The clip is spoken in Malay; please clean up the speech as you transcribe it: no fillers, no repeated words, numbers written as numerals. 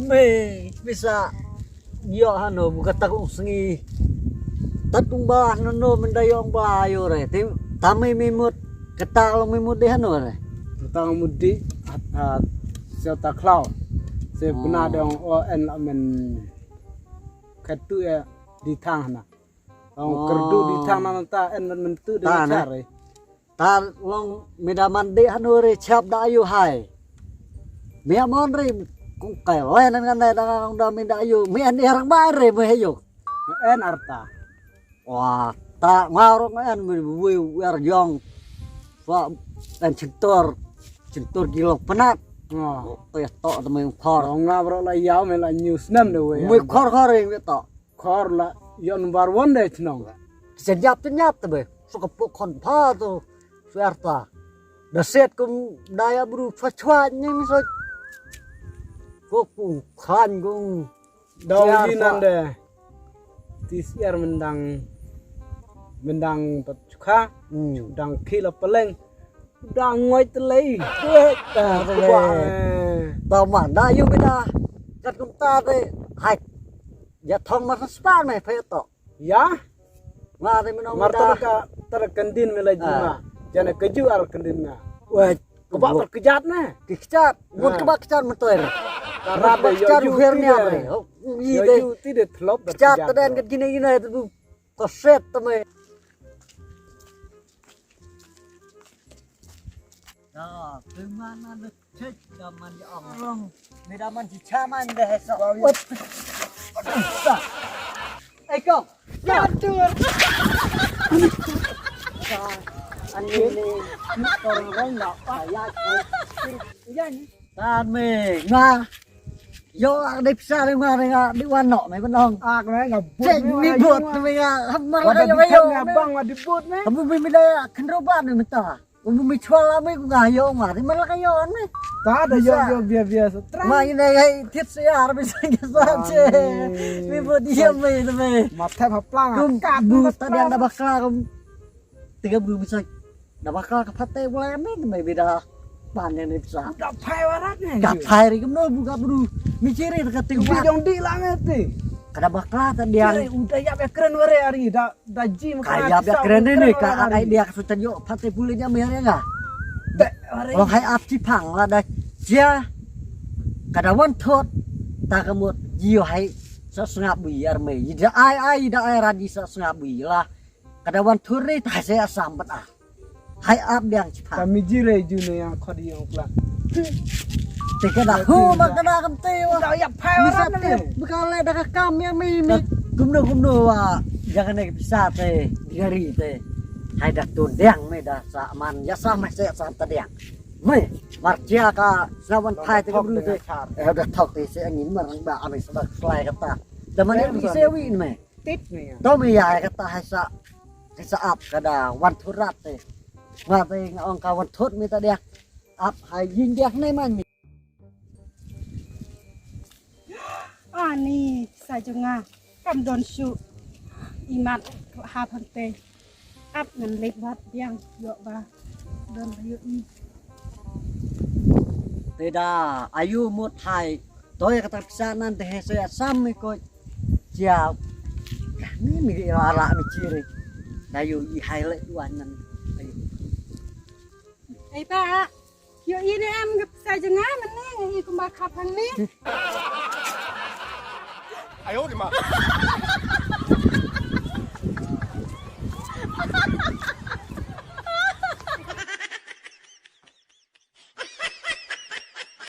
me bisa yo hano buka takung sengi tatung bah nono mendayong bayo re tim tami mimut ketal mimut deh hano re tang mudi at serta klau se benar dong on amen katu ya di tang na kerdu di tang na ta en mentu de cari ta long medaman de hano re chap da ayu hai me amon re cũng kể lên ngân này đang đam mình đã yêu mấy anh đi hàng bài rồi mới hay yêu en arta wah ta ngao rồi mấy anh mình vui ở giang và dan cintur kilo penat tôi to tụi mình kho ngao rồi là yao mình là news năm rồi mình kho rồi mình to kho là yon bar one day nong sejap tụi mình suka puk kon pha tu suarta daset kum daya buru phachwa nhưng rồi cô cùng khan cũng đâu đi nande tisiar mendang patcha dang khila peleng dang ngoi telei tao mà đã yêu bây giờ cắt chúng ta đây hai giờ thong mà spa này phải to ya mà đây mình nói marta tar kandin mela juma jana keju al kandin na wah kebak terkejat na kecat buat kebak kecat mentoir karena ada yo tidak telop kecat dan gini itu koset temen nah gimana lu cek zaman di orang medaman di caman deh sok Eko jatuh anh ini orang nggak payah tan mê nga yo đi xa đi nga đi qua nọ mày vẫn không cái này chạy đi buột mày không mà ada bây giờ bang ada buat nih không mình đây khăn rau bát này mình tả mình chua lắm mình cũng gài yo mà thì mà là cái yo này tak ada yo biar mà như này hay thiết sẽ à bây giờ cái sao chứ mình buat dia mày mày mata haplang cũng bu tadi ada bakal không tiga bu bisa ada bakal ke pate boleh mày bây giờ panen bisa dapai waratnya dapai ri kemno buka bro miciri dekat tinggi dong di langit nih kada bakla tadi yang udah ya keren ware hari da gym kayak ya keren ini ka ai dia kesutan yo pate pulenya mer ya enggak kalau hai ap cipang lah dah dia kada wan thot ta kemut jiu hai sesengap biar me ida ai da ai radi sesengap lah kada wan thuri ta saya sambat ah hai ap yang cipang kami jire june yang kodi yang plan tiga dah hu makana kam teo dah ya pai waratnya bekal dah kam yang mimi gumno wa jangan naik bisa teh gari teh hai dah tundang me dah saman ya sama saya sama tadiang me marcia ka sawan pai teh gumno teh dah thok teh saya ngin marang ba ame sudah selai kata daman ni sewi me tit nih to me ya kata hai sa ap kada wan thurat teh mà về ông cao vật thốt người ta đẹp áp hay dinh đẹp này mà ni saya juga kam don su imat hapante ap ngan lebat yang yo ba don ayu ni thế đà ayu một hai tôi kata bisa nanti saya sampai kok jauh ini mi arah mi ciri ayu i highlight wanan Ay pa, yo ini em saya juga mana yang ikut makan ni. 哎呦我的妈！